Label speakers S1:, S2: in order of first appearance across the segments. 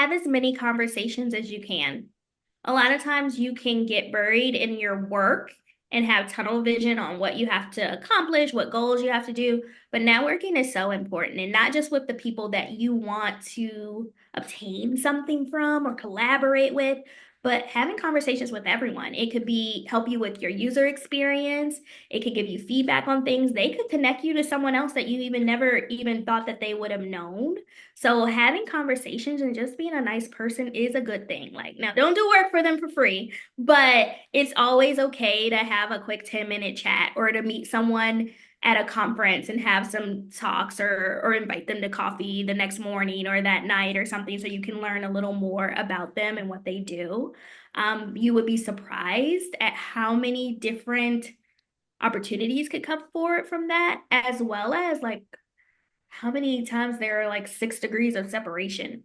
S1: have as many conversations as you can. A lot of times you can get buried in your work and have tunnel vision on what you have to accomplish, what goals you have to do. But networking is so important, and not just with the people that you want to obtain something from or collaborate with, but having conversations with everyone. It could be help you with your user experience. It could give you feedback on things. They could connect you to someone else that you even never even thought that they would have known. So having conversations and just being a nice person is a good thing. Like, now don't do work for them for free, but it's always okay to have a quick 10-minute chat or to meet someone at a conference and have some talks or invite them to coffee the next morning or that night or something so you can learn a little more about them and what they do. You would be surprised at how many different opportunities could come forward from that, as well as like how many times there are like 6 degrees of separation.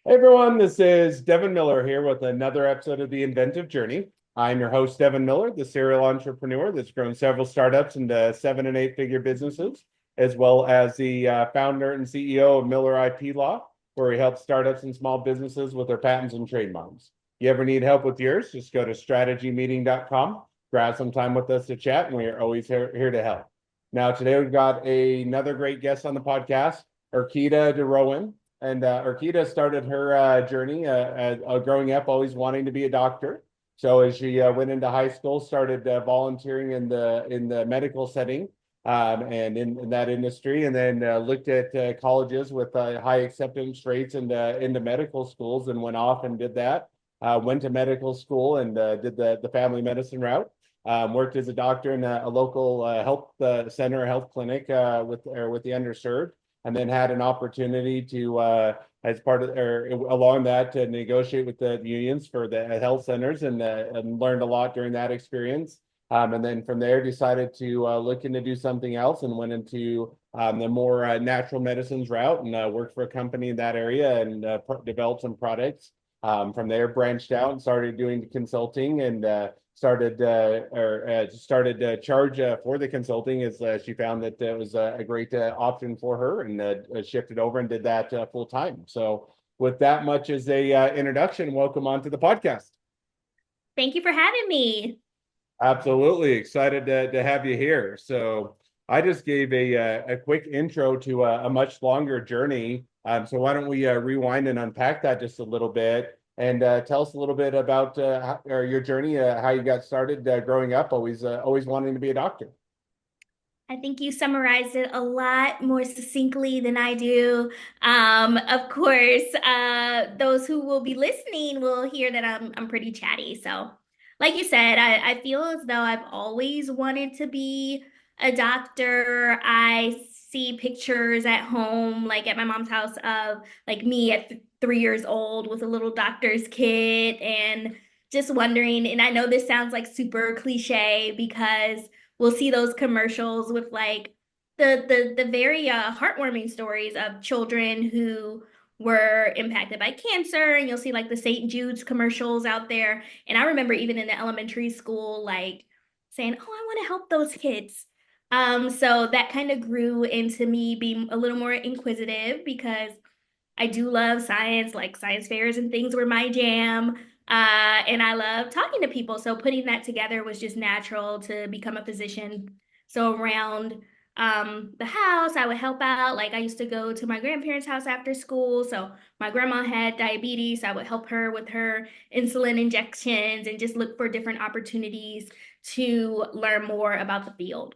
S2: Hey everyone, this is Devin Miller here with another episode of The Inventive Journey. I'm your host, Devin Miller, the serial entrepreneur that's grown several startups into 7 and 8 figure businesses, as well as the founder and CEO of Miller IP Law, where he helps startups and small businesses with their patents and trademarks. You ever need help with yours, just go to strategymeeting.com, grab some time with us to chat, and we are always here to help. Now, today we've got another great guest on the podcast, Erkeda DeRouen. And Erkeda started her journey growing up, always wanting to be a doctor. So as she went into high school, started volunteering in the medical setting and in that industry, and then looked at colleges with high acceptance rates into medical schools, and went off and did that. Went to medical school and did the family medicine route. Worked as a doctor in a local health center, health clinic with the underserved, and then had an opportunity to, as part of or along that, to negotiate with the unions for the health centers, and learned a lot during that experience. And then from there, decided to look into do something else, and went into the more natural medicines route, and worked for a company in that area, and developed some products. From there, branched out and started doing consulting, and started charge for the consulting, as she found that it was a great option for her, and shifted over and did that full time. So with that much as a introduction, welcome onto the podcast.
S1: Thank you for having me.
S2: Absolutely excited to have you here. So I just gave a quick intro to a much longer journey. So why don't we rewind and unpack that just a little bit, and tell us a little bit about your journey, how you got started growing up, always wanting to be a doctor.
S1: I think you summarized it a lot more succinctly than I do. Of course, those who will be listening will hear that I'm pretty chatty. So, like you said, I feel as though I've always wanted to be a doctor. I see pictures at home, like at my mom's house, of like me at 3 years old with a little doctor's kit, and just wondering. And I know this sounds like super cliche because we'll see those commercials with like the very heartwarming stories of children who were impacted by cancer, and you'll see like the St. Jude's commercials out there. And I remember even in the elementary school, like saying, "Oh, I want to help those kids." So that kind of grew into me being a little more inquisitive because I do love science, like science fairs and things were my jam. And I love talking to people. So putting that together was just natural to become a physician. So around the house, I would help out. Like I used to go to my grandparents' house after school. So my grandma had diabetes. So I would help her with her insulin injections and just look for different opportunities to learn more about the field.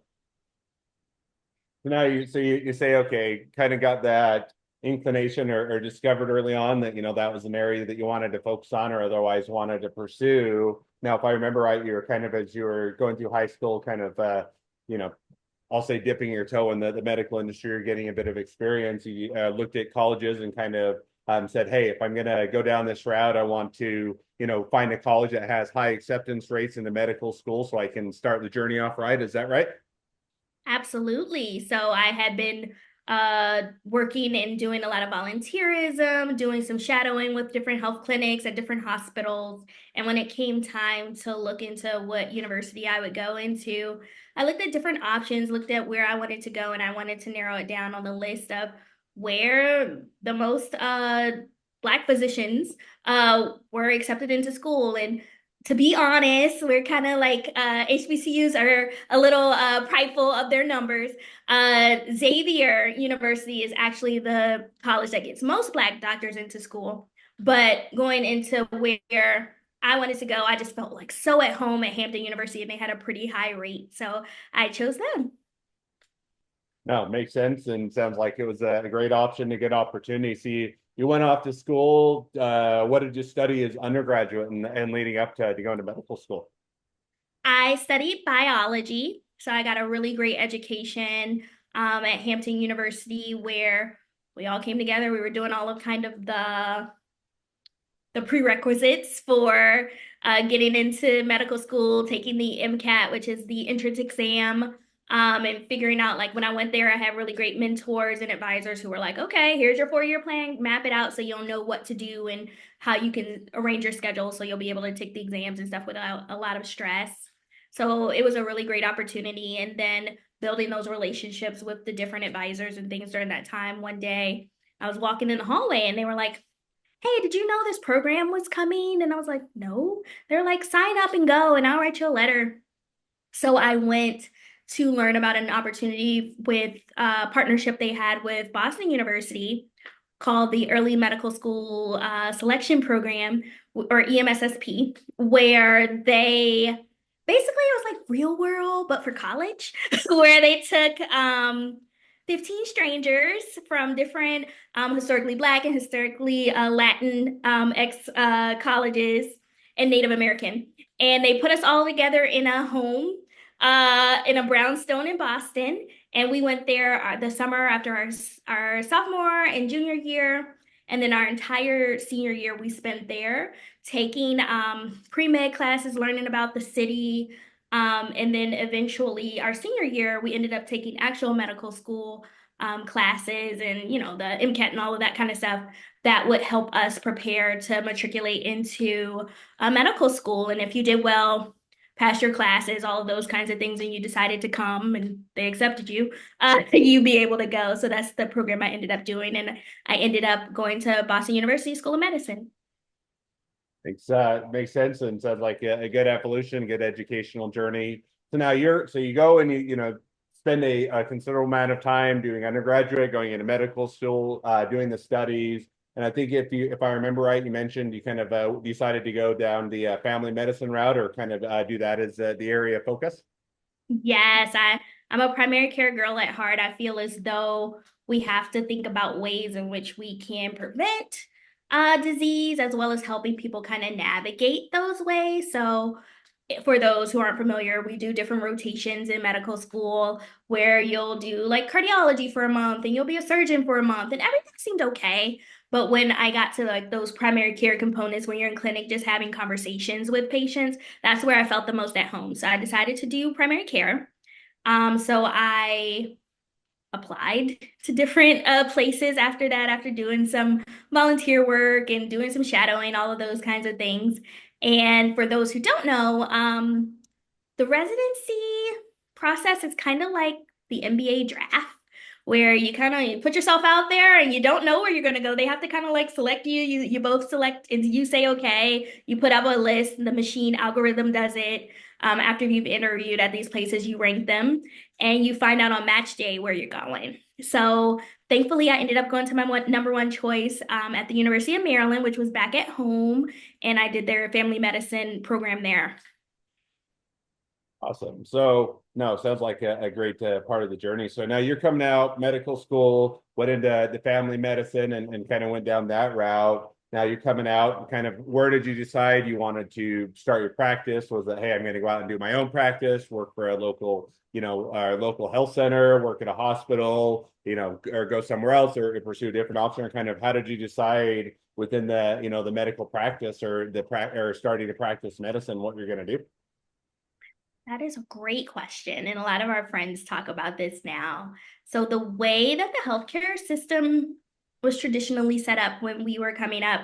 S2: So now you say, okay, kind of got that inclination, or discovered early on that, that was an area that you wanted to focus on or otherwise wanted to pursue. Now, if I remember right, you were kind of, as you were going through high school, kind of, you know, I'll say dipping your toe in the medical industry, or getting a bit of experience. You looked at colleges and kind of said, hey, if I'm going to go down this route, I want to, find a college that has high acceptance rates into medical school so I can start the journey off right. Is that right?
S1: Absolutely. So I had been working and doing a lot of volunteerism, doing some shadowing with different health clinics at different hospitals. And when it came time to look into what university I would go into, I looked at different options, looked at where I wanted to go, and I wanted to narrow it down on the list of where the most Black physicians were accepted into school. And to be honest, we're kind of like HBCUs are a little prideful of their numbers. Xavier University is actually the college that gets most Black doctors into school. But going into where I wanted to go, I just felt like so at home at Hampton University, and they had a pretty high rate. So I chose them.
S2: No, it makes sense and sounds like it was a great option, a good opportunity. See, you went off to school. What did you study as undergraduate and leading up to going to medical school?
S1: I studied biology, so I got a really great education at Hampton University where we all came together. We were doing all of kind of the prerequisites for getting into medical school, taking the MCAT, which is the entrance exam, and figuring out like when I went there, I had really great mentors and advisors who were like, okay, here's your 4 year plan, map it out so you'll know what to do and how you can arrange your schedule so you'll be able to take the exams and stuff without a lot of stress. So it was a really great opportunity. And then building those relationships with the different advisors and things during that time. One day I was walking in the hallway and they were like, hey, did you know this program was coming? And I was like, no. They're like, sign up and go, and I'll write you a letter. So I went to learn about an opportunity with a partnership they had with Boston University called the Early Medical School Selection Program, or EMSSP, where they basically it was like real world, but for college, where they took 15 strangers from different historically Black and historically Latin ex colleges and Native American. And they put us all together in a home in a brownstone in Boston. And we went there the summer after our sophomore and junior year. And then our entire senior year we spent there taking pre-med classes, learning about the city. And then eventually our senior year, we ended up taking actual medical school classes and, you know, the MCAT and all of that kind of stuff that would help us prepare to matriculate into medical school. And if you did well, passed your classes, all of those kinds of things, and you decided to come and they accepted you, you'd be able to go. So that's the program I ended up doing. And I ended up going to Boston University School of Medicine.
S2: Makes sense and sounds like a good evolution, good educational journey. So now you go and you spend a considerable amount of time doing undergraduate, going into medical school, doing the studies. And I think if I remember right, you mentioned you kind of decided to go down the family medicine route or kind of do that as the area of focus.
S1: Yes, I'm a primary care girl at heart. I feel as though we have to think about ways in which we can prevent disease as well as helping people kind of navigate those ways. So for those who aren't familiar, we do different rotations in medical school where you'll do like cardiology for a month and you'll be a surgeon for a month and everything seemed okay. But when I got to like those primary care components, when you're in clinic just having conversations with patients, that's where I felt the most at home. So I decided to do primary care. So I applied to different places after that, after doing some volunteer work and doing some shadowing, all of those kinds of things. And for those who don't know, the residency process is kind of like the NBA draft, where you kind of put yourself out there and you don't know where you're going to go. They have to kind of like select you. You both select and you say okay. You put up a list. The machine algorithm does it. After you've interviewed at these places, you rank them and you find out on match day where you're going. So thankfully, I ended up going to my number one choice at the University of Maryland, which was back at home, and I did their family medicine program there.
S2: Awesome. So no, sounds like a great part of the journey. So now you're coming out medical school, went into the family medicine and kind of went down that route. Now you're coming out, kind of where did you decide you wanted to start your practice? Was it, hey, I'm going to go out and do my own practice, work for a local, our local health center, work at a hospital, or go somewhere else or pursue a different option? Or kind of how did you decide within the medical practice or or starting to practice medicine, what you're going to do?
S1: That is a great question. And a lot of our friends talk about this now. So, the way that the healthcare system was traditionally set up when we were coming up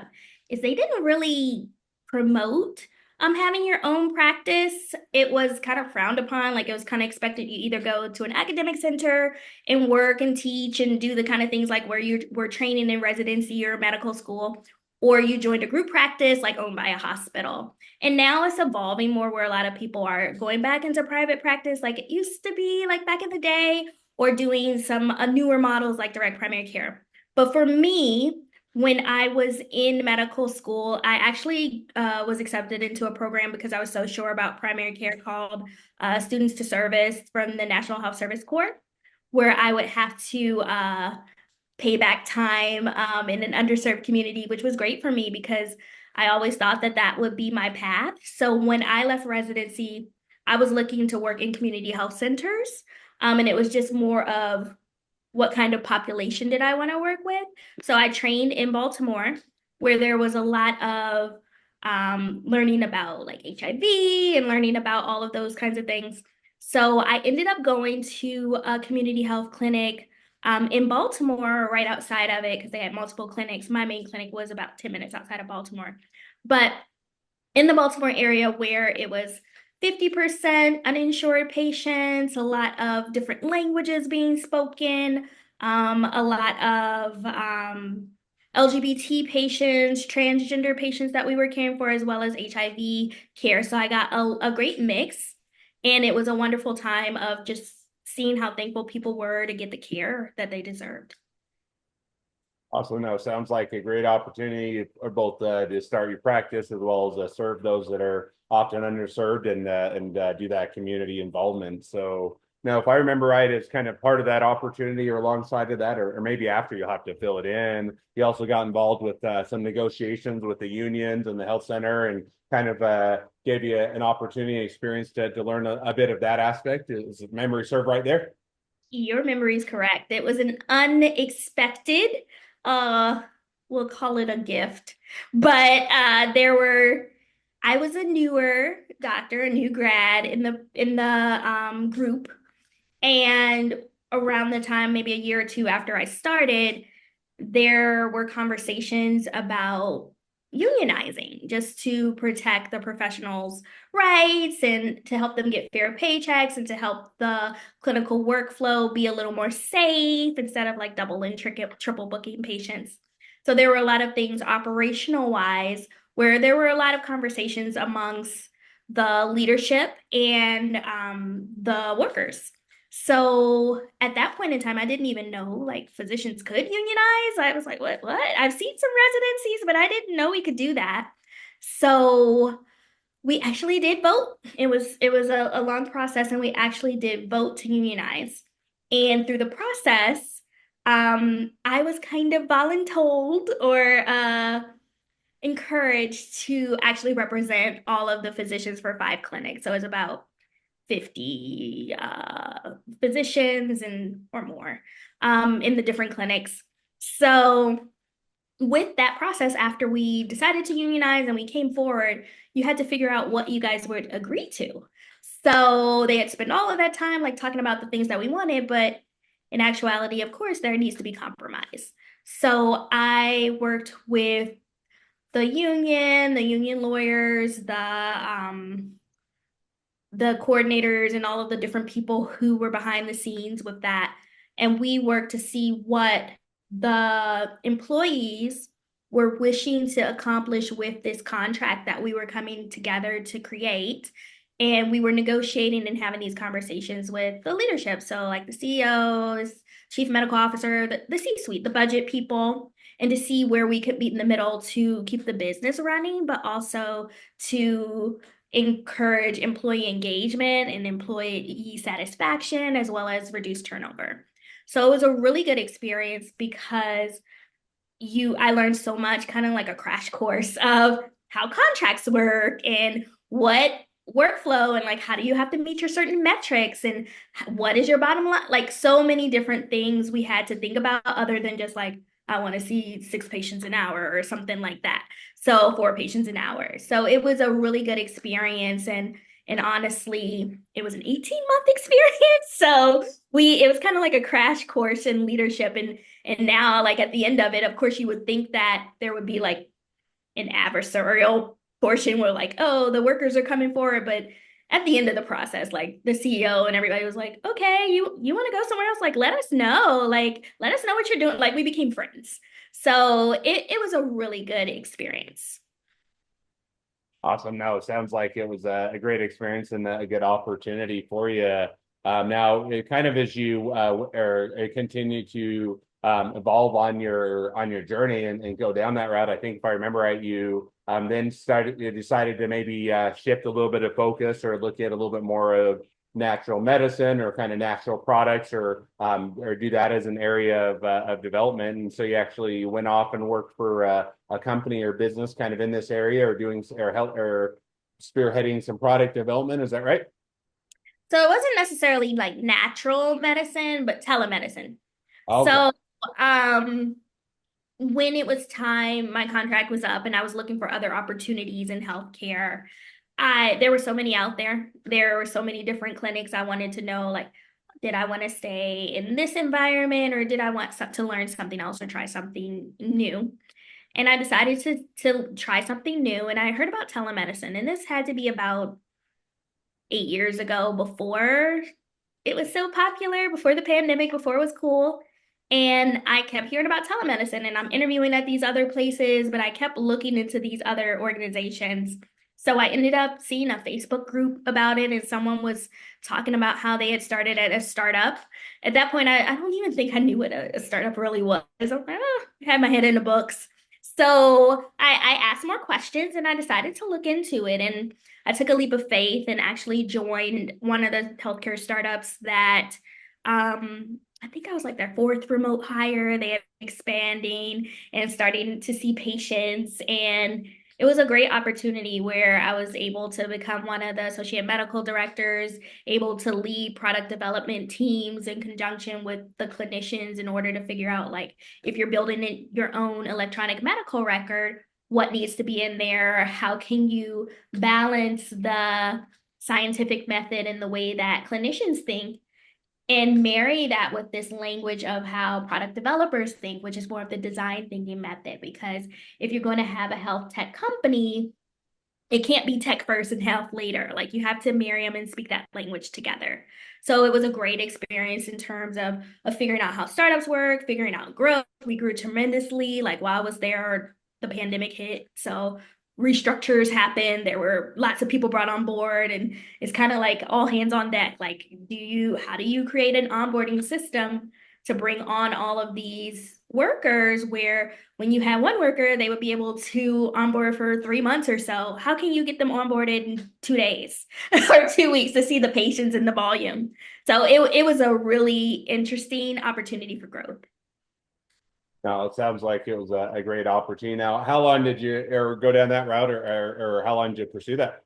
S1: is they didn't really promote having your own practice. It was kind of frowned upon. Like it was kind of expected you either go to an academic center and work and teach and do the kind of things like where you were training in residency or medical school, or you joined a group practice like owned by a hospital. And now it's evolving more where a lot of people are going back into private practice like it used to be, like back in the day, or doing some newer models like direct primary care. But for me, when I was in medical school, I actually was accepted into a program because I was so sure about primary care called Students to Service from the National Health Service Corps, where I would have to payback time in an underserved community, which was great for me because I always thought that that would be my path. So when I left residency, I was looking to work in community health centers. And it was just more of what kind of population did I want to work with. So I trained in Baltimore, where there was a lot of learning about like HIV and learning about all of those kinds of things. So I ended up going to a community health clinic in Baltimore, right outside of it, because they had multiple clinics. My main clinic was about 10 minutes outside of Baltimore. But in the Baltimore area where it was 50% uninsured patients, a lot of different languages being spoken, a lot of LGBT patients, transgender patients that we were caring for, as well as HIV care. So I got a great mix, and it was a wonderful time of just seeing how thankful people were to get the care that they deserved.
S2: Also, no, sounds like a great opportunity or both to start your practice as well as serve those that are often underserved and do that community involvement. So now, if I remember right, it's kind of part of that opportunity or alongside of that, or maybe after you'll have to fill it in. You also got involved with some negotiations with the unions and the health center and kind of gave you an opportunity and experience to learn a bit of that aspect. Is memory serve right there?
S1: Your memory is correct. It was an unexpected, uh, we'll call it a gift. But I was a newer doctor, a new grad in the group. And around the time, maybe a year or two after I started, there were conversations about unionizing just to protect the professionals' rights and to help them get fair paychecks and to help the clinical workflow be a little more safe instead of like double and triple booking patients. So there were a lot of things operational wise where there were a lot of conversations amongst the leadership and the workers. So at that point in time, I didn't even know like physicians could unionize. I was like, what? I've seen some residencies, but I didn't know we could do that. So we actually did vote. It was a long process, and we actually did vote to unionize. And through the process, I was kind of voluntold or encouraged to actually represent all of the physicians for 5 clinics. So it was about 50 physicians and or more in the different clinics. So with that process, after we decided to unionize and we came forward, you had to figure out what you guys would agree to. So they had spent all of that time like talking about the things that we wanted, but in actuality, of course, there needs to be compromise. So I worked with the union lawyers, the coordinators and all of the different people who were behind the scenes with that. And we worked to see what the employees were wishing to accomplish with this contract that we were coming together to create. And we were negotiating and having these conversations with the leadership. So, like the CEOs, chief medical officer, the C suite, the budget people, and to see where we could meet in the middle to keep the business running, but also to encourage employee engagement and employee satisfaction, as well as reduce turnover. So it was a really good experience because I learned so much, kind of like a crash course of how contracts work and what workflow and like how do you have to meet your certain metrics and what is your bottom line, like so many different things we had to think about other than just like I want to see 6 patients an hour or something like that. So 4 patients an hour. So it was a really good experience, And honestly, it was an 18-month experience. So it was kind of like a crash course in leadership. And now, like at the end of it, of course, you would think that there would be like an adversarial portion where like, oh, the workers are coming forward. But at the end of the process, like the CEO and everybody was like, okay, you want to go somewhere else? Like, let us know. Like, let us know what you're doing. Like, we became friends. So it was a really good experience.
S2: Awesome. No, it sounds like it was a great experience and a good opportunity for you. Now, kind of as you continue to evolve on your journey and go down that route, I think if I remember right, you then you decided to maybe shift a little bit of focus or look at a little bit more of natural medicine or kind of natural products or do that as an area of development. And so you actually went off and worked for a company or business kind of in this area or doing or help or spearheading some product development. Is that right?
S1: So it wasn't necessarily like natural medicine, but telemedicine.
S2: Okay.
S1: So um when it was time, my contract was up and I was looking for other opportunities in healthcare. There were so many out there. There were so many different clinics. I wanted to know like, did I want to stay in this environment or did I want to learn something else or try something new? And I decided to try something new. And I heard about telemedicine, and this had to be about 8 years ago before it was so popular, before the pandemic, before it was cool. And I kept hearing about telemedicine and I'm interviewing at these other places, but I kept looking into these other organizations. So I ended up seeing a Facebook group about it, and someone was talking about how they had started at a startup. At that point, I don't even think I knew what a startup really was. I was like, oh, I had my head in the books. So I asked more questions and I decided to look into it. And I took a leap of faith and actually joined one of the healthcare startups that I think I was like their fourth remote hire. They had expanding and starting to see patients. And it was a great opportunity where I was able to become one of the associate medical directors, able to lead product development teams in conjunction with the clinicians in order to figure out like if you're building your own electronic medical record, what needs to be in there, how can you balance the scientific method and the way that clinicians think and marry that with this language of how product developers think, which is more of the design thinking method. Because if you're going to have a health tech company, it can't be tech first and health later. Like you have to marry them and speak that language together. So it was a great experience in terms of figuring out how startups work, figuring out growth. We grew tremendously. Like while I was there, the pandemic hit. So restructures happened. There were lots of people brought on board, and it's kind of like all hands on deck. Like, how do you create an onboarding system to bring on all of these workers where when you have one worker, they would be able to onboard for 3 months or so. How can you get them onboarded in 2 days or 2 weeks to see the patients and the volume? So it was a really interesting opportunity for growth.
S2: No, it sounds like it was a great opportunity. Now, how long did you or go down that route or how long did you pursue that?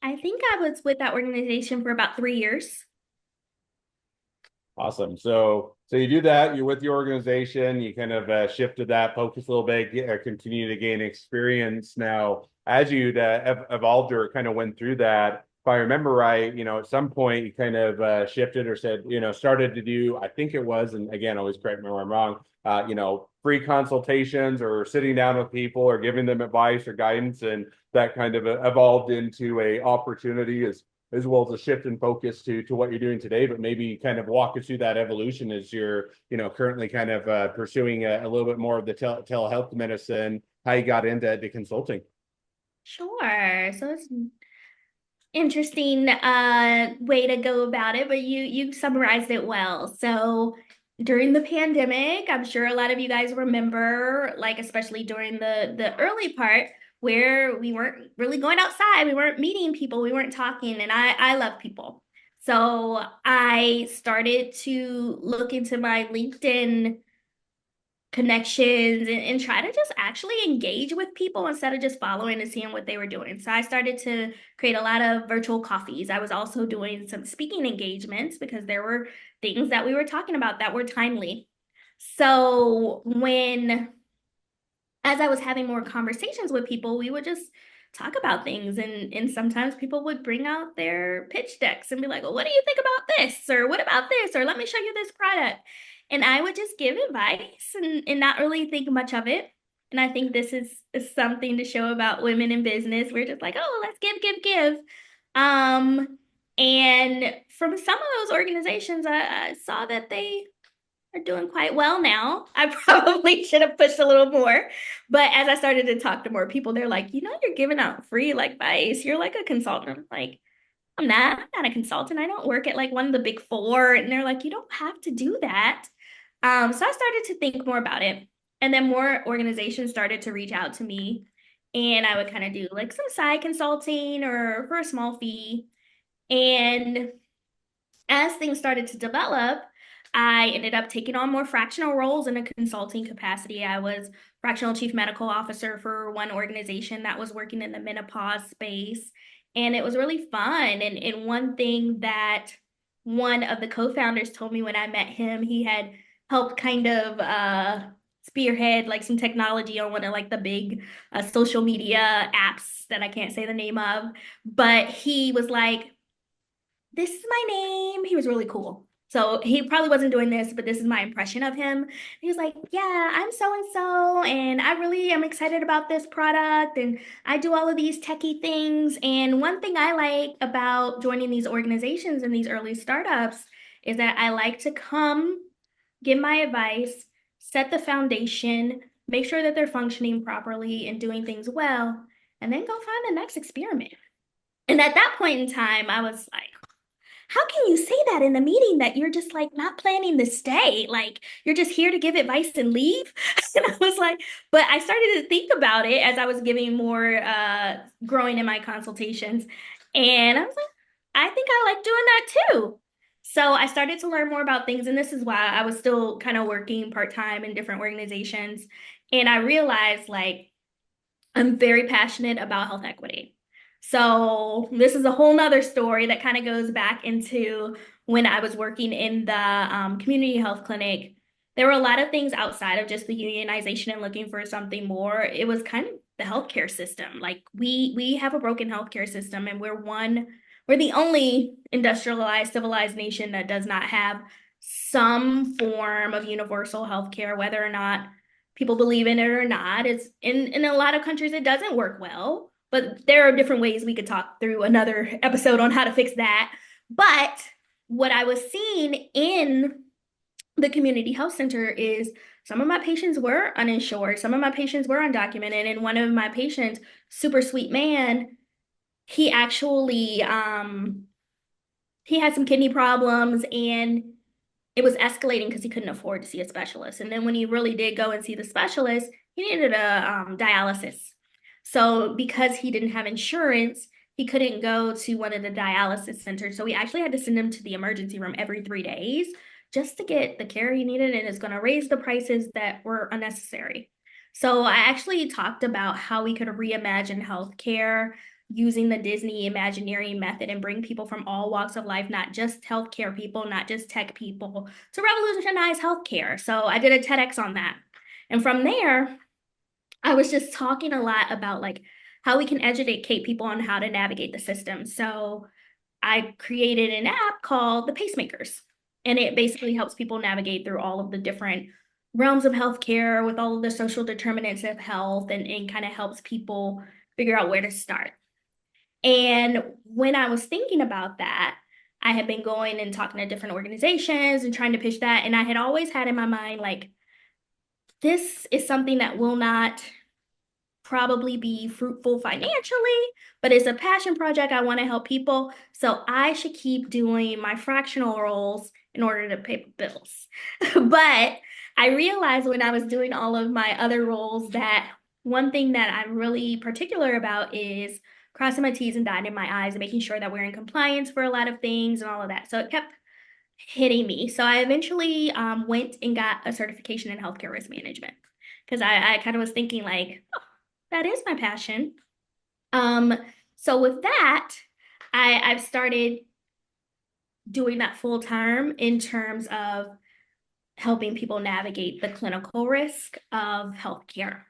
S1: I think I was with that organization for about 3 years.
S2: Awesome. So you do that. You're with the organization. You kind of shifted that focus a little bit, continue to gain experience. Now, as you evolved or kind of went through that, if I remember right, at some point you kind of shifted or said, started to do. I think it was, and again, always correct me where I'm wrong. Free consultations or sitting down with people or giving them advice or guidance, and that kind of evolved into a opportunity as well as a shift in focus to what you're doing today, but maybe kind of walk us through that evolution as you're, currently kind of pursuing a little bit more of the telehealth medicine, how you got into the consulting.
S1: Sure. So it's interesting way to go about it, but you summarized it well. So during the pandemic, I'm sure a lot of you guys remember, like especially during the early part where we weren't really going outside, we weren't meeting people, we weren't talking, and I love people. So I started to look into my LinkedIn connections and try to just actually engage with people instead of just following and seeing what they were doing. So I started to create a lot of virtual coffees. I was also doing some speaking engagements because there were things that we were talking about that were timely. So as I was having more conversations with people, we would just talk about things. And sometimes people would bring out their pitch decks and be like, well, what do you think about this? Or what about this? Or let me show you this product. And I would just give advice and not really think much of it. And I think this is something to show about women in business. We're just like, oh, let's give, give, give. Um, and from some of those organizations, I saw that they are doing quite well now. I probably should have pushed a little more. But as I started to talk to more people, they're like, you're giving out free like advice. You're like a consultant. I'm like, I'm not a consultant. I don't work at like one of the big four. And they're like, you don't have to do that. So I started to think more about it. And then more organizations started to reach out to me. And I would kind of do like some side consulting or for a small fee. And as things started to develop, I ended up taking on more fractional roles in a consulting capacity. I was fractional chief medical officer for one organization that was working in the menopause space. And it was really fun. And one thing that one of the co-founders told me when I met him, he had helped kind of spearhead like some technology on one of like the big social media apps that I can't say the name of. But he was like, this is my name. He was really cool. So he probably wasn't doing this, but this is my impression of him. He was like, yeah, I'm so and so, and I really am excited about this product, and I do all of these techie things. And one thing I like about joining these organizations and these early startups is that I like to come, give my advice, set the foundation, make sure that they're functioning properly and doing things well, and then go find the next experiment. And at that point in time, I was like, how can you say that in a meeting that you're just like not planning to stay? Like you're just here to give advice and leave? And I was like, but I started to think about it as I was giving more growing in my consultations. And I was like, I think I like doing that too. So I started to learn more about things, and this is why I was still kind of working part-time in different organizations. And I realized like I'm very passionate about health equity. So this is a whole nother story that kind of goes back into when I was working in the community health clinic. There were a lot of things outside of just the unionization and looking for something more. It was kind of the healthcare system. Like we have a broken healthcare system, and we're the only industrialized, civilized nation that does not have some form of universal healthcare, whether or not people believe in it or not. It's in a lot of countries it doesn't work well, but there are different ways we could talk through another episode on how to fix that. But what I was seeing in the community health center is some of my patients were uninsured, some of my patients were undocumented, and one of my patients, super sweet man, he actually he had some kidney problems and it was escalating because he couldn't afford to see a specialist. And then when he really did go and see the specialist, he needed a dialysis. So because he didn't have insurance, he couldn't go to one of the dialysis centers. So we actually had to send him to the emergency room every 3 days just to get the care he needed. And it's going to raise the prices that were unnecessary. So I actually talked about how we could reimagine healthcare using the Disney Imagineering method and bring people from all walks of life, not just healthcare people, not just tech people, to revolutionize healthcare. So I did a TEDx on that. And from there, I was just talking a lot about like how we can educate people on how to navigate the system. So I created an app called the Pacemakers, and it basically helps people navigate through all of the different realms of healthcare with all of the social determinants of health and kind of helps people figure out where to start. And when I was thinking about that, I had been going and talking to different organizations and trying to pitch that. And I had always had in my mind, like, this is something that will not probably be fruitful financially, but it's a passion project. I want to help people. So I should keep doing my fractional roles in order to pay bills. But I realized when I was doing all of my other roles that one thing that I'm really particular about is crossing my T's and dotting my I's and making sure that we're in compliance for a lot of things and all of that. So it kept hitting me. So I eventually went and got a certification in healthcare risk management because I kind of was thinking like, oh, that is my passion. Um, so with that, I've started doing that full time in terms of helping people navigate the clinical risk of healthcare.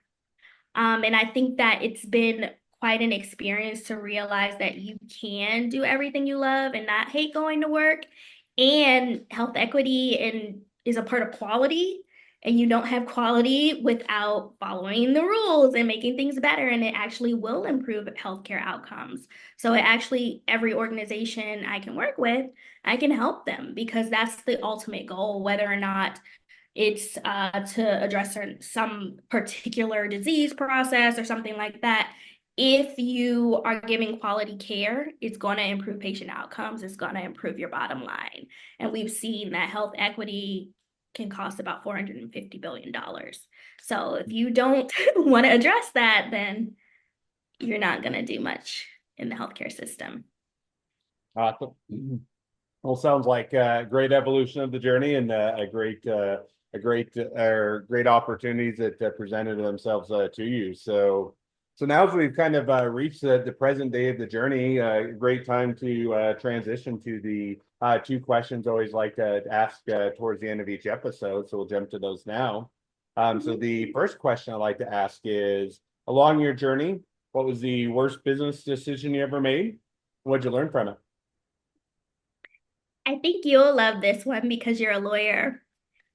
S1: And I think that it's been quite an experience to realize that you can do everything you love and not hate going to work. And health equity and is a part of quality. And you don't have quality without following the rules and making things better. And it actually will improve healthcare outcomes. So it actually, every organization I can work with, I can help them because that's the ultimate goal, whether or not it's to address some particular disease process or something like that. If you are giving quality care, it's going to improve patient outcomes. It's going to improve your bottom line. And we've seen that health equity can cost about $450 billion. So if you don't want to address that, then you're not going to do much in the healthcare system.
S2: Awesome. Well, sounds like a great evolution of the journey and great opportunities that presented themselves to you. So now as we've kind of reached the present day of the journey, great time to transition to the two questions I always like to ask towards the end of each episode. So we'll jump to those now. So the first question I like to ask is, along your journey, what was the worst business decision you ever made? What'd you learn from it?
S1: I think you'll love this one because you're a lawyer.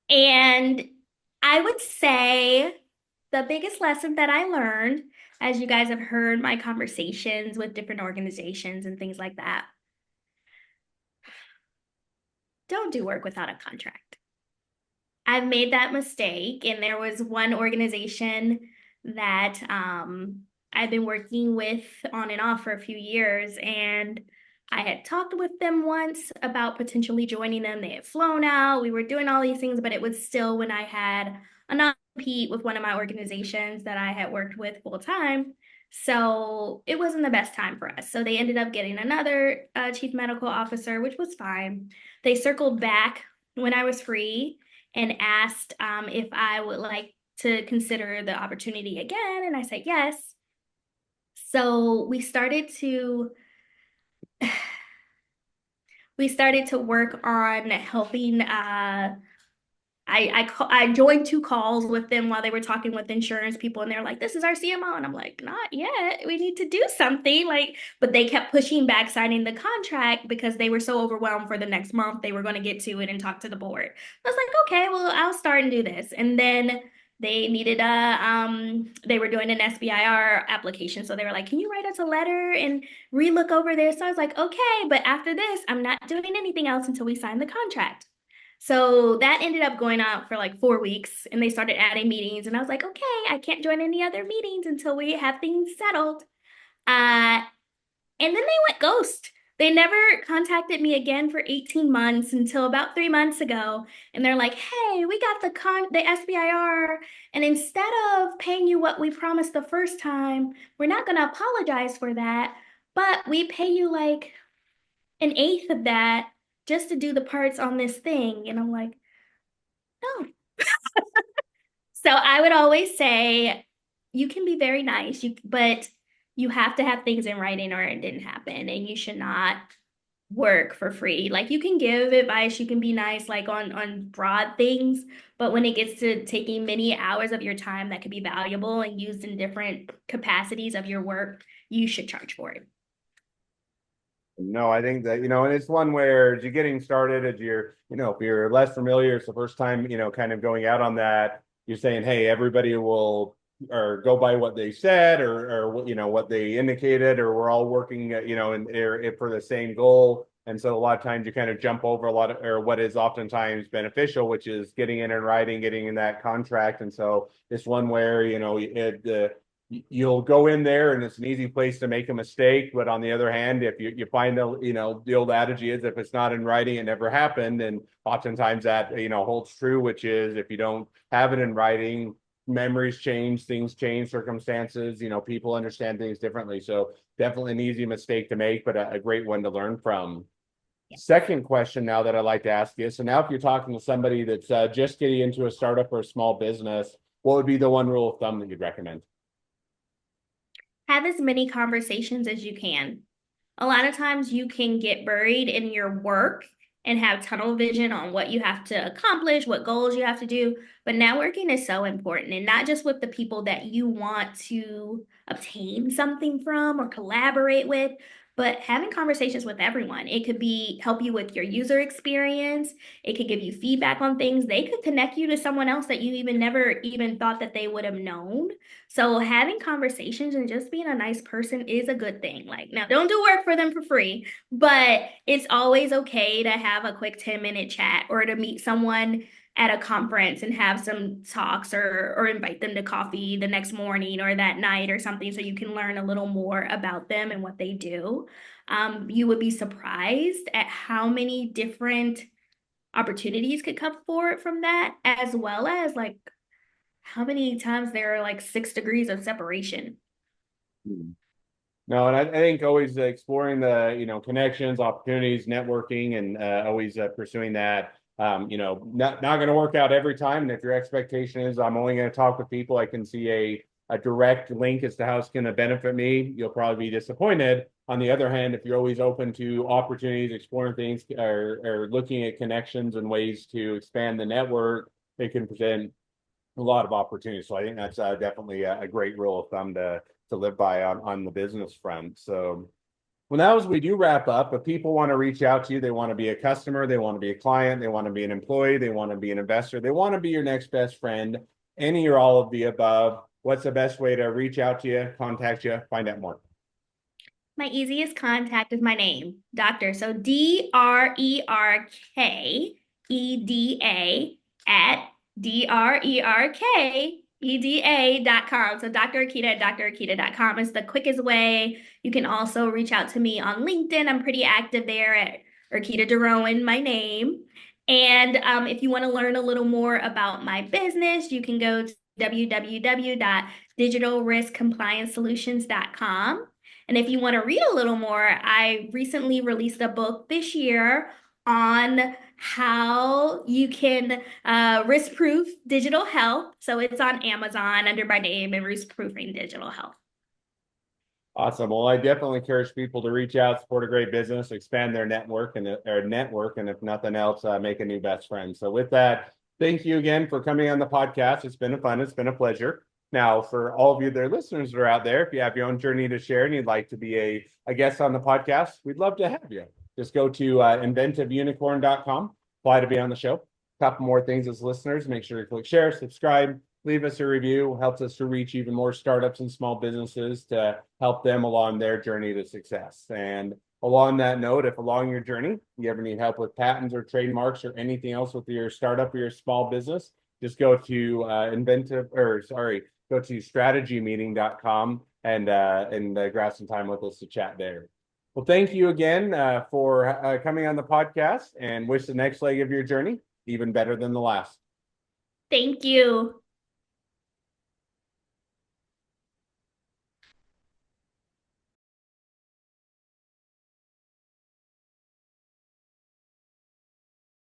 S1: And I would say the biggest lesson that I learned, as you guys have heard my conversations with different organizations and things like that, don't do work without a contract. I've made that mistake, and there was one organization that I've been working with on and off for a few years, and I had talked with them once about potentially joining them. They had flown out. We were doing all these things, but it was still when I had a non-compete with one of my organizations that I had worked with full time. So it wasn't the best time for us. So they ended up getting another chief medical officer, which was fine. They circled back when I was free and asked if I would like to consider the opportunity again. And I said yes. So we started to work on helping I joined two calls with them while they were talking with insurance people, and they're like, "This is our CMO," and I'm like, "Not yet. We need to do something." Like, but they kept pushing back signing the contract because they were so overwhelmed for the next month they were going to get to it and talk to the board. I was like, "Okay, well, I'll start and do this," and then they were doing an SBIR application, so they were like, "Can you write us a letter and relook over this?" So I was like, "Okay, but after this, I'm not doing anything else until we sign the contract." So that ended up going on for like 4 weeks, and they started adding meetings. And I was like, okay, I can't join any other meetings until we have things settled. And then they went ghost. They never contacted me again for 18 months until about 3 months ago. And they're like, hey, we got the SBIR. And instead of paying you what we promised the first time, we're not going to apologize for that. But we pay you like an eighth of that just to do the parts on this thing. And I'm like, no. So I would always say you can be very nice, but you have to have things in writing or it didn't happen. And you should not work for free. Like you can give advice, you can be nice like on broad things, but when it gets to taking many hours of your time that could be valuable and used in different capacities of your work, you should charge for it.
S2: No, I think that, and it's one where as you're getting started, as if you're less familiar, it's the first time, kind of going out on that, you're saying, hey, everybody will or go by what they said or what they indicated, or we're all working, for the same goal. And so a lot of times you kind of jump over a lot of, or what is oftentimes beneficial, which is getting in and writing, getting in that contract. And so it's one where, you'll go in there and it's an easy place to make a mistake. But on the other hand, if you find the old adage is if it's not in writing, it never happened. And oftentimes that, holds true, which is if you don't have it in writing, memories change, things change, circumstances, people understand things differently. So definitely an easy mistake to make, but a great one to learn from. Second question now that I'd like to ask you. So now if you're talking to somebody that's just getting into a startup or a small business, what would be the one rule of thumb that you'd recommend?
S1: Have as many conversations as you can. A lot of times you can get buried in your work and have tunnel vision on what you have to accomplish, what goals you have to do. But networking is so important, and not just with the people that you want to obtain something from or collaborate with, but having conversations with everyone. It could be help you with your user experience. It could give you feedback on things. They could connect you to someone else that you even never even thought that they would have known. So having conversations and just being a nice person is a good thing. Like, now don't do work for them for free, but it's always okay to have a quick 10-minute chat or to meet someone at a conference and have some talks or invite them to coffee the next morning or that night or something so you can learn a little more about them and what they do. You would be surprised at how many different opportunities could come forward from that, as well as like how many times there are like 6 degrees of separation.
S2: No, and I think always exploring the, connections, opportunities, networking, and always pursuing that. Not going to work out every time. And if your expectation is I'm only going to talk with people I can see a direct link as to how it's going to benefit me, you'll probably be disappointed. On the other hand, if you're always open to opportunities, exploring things, or looking at connections and ways to expand the network, it can present a lot of opportunities. So I think that's definitely a great rule of thumb to live by on the business front. So well, now as we do wrap up, if people want to reach out to you, they want to be a customer, they want to be a client, they want to be an employee, they want to be an investor, they want to be your next best friend, any or all of the above, what's the best way to reach out to you, contact you, find out more?
S1: My easiest contact is my name, Doctor. So DRERKEDA at DRERKEDA.com. So Dr. Erkeda at drerkeda.com is the quickest way. You can also reach out to me on LinkedIn. I'm pretty active there at Erkeda DeRouen, my name. And if you want to learn a little more about my business, you can go to www.digitalriskcompliancesolutions.com. And if you want to read a little more, I recently released a book this year on how you can risk proof digital health. So it's on Amazon under my name and risk proofing digital health.
S2: Awesome. Well, I definitely encourage people to reach out, support a great business, expand their network, and if nothing else, make a new best friend. So with that, thank you again for coming on the podcast. It's been fun. It's been a pleasure. Now, for all of you, their listeners that are out there, if you have your own journey to share and you'd like to be a guest on the podcast, we'd love to have you. Just go to inventiveunicorn.com, apply to be on the show. A couple more things as listeners. Make sure you click share, subscribe, leave us a review. Helps us to reach even more startups and small businesses to help them along their journey to success. And along that note, if along your journey you ever need help with patents or trademarks or anything else with your startup or your small business, just go to go to strategymeeting.com and grab some time with us to chat there. Well, thank you again for coming on the podcast, and wish the next leg of your journey even better than the last.
S1: Thank you.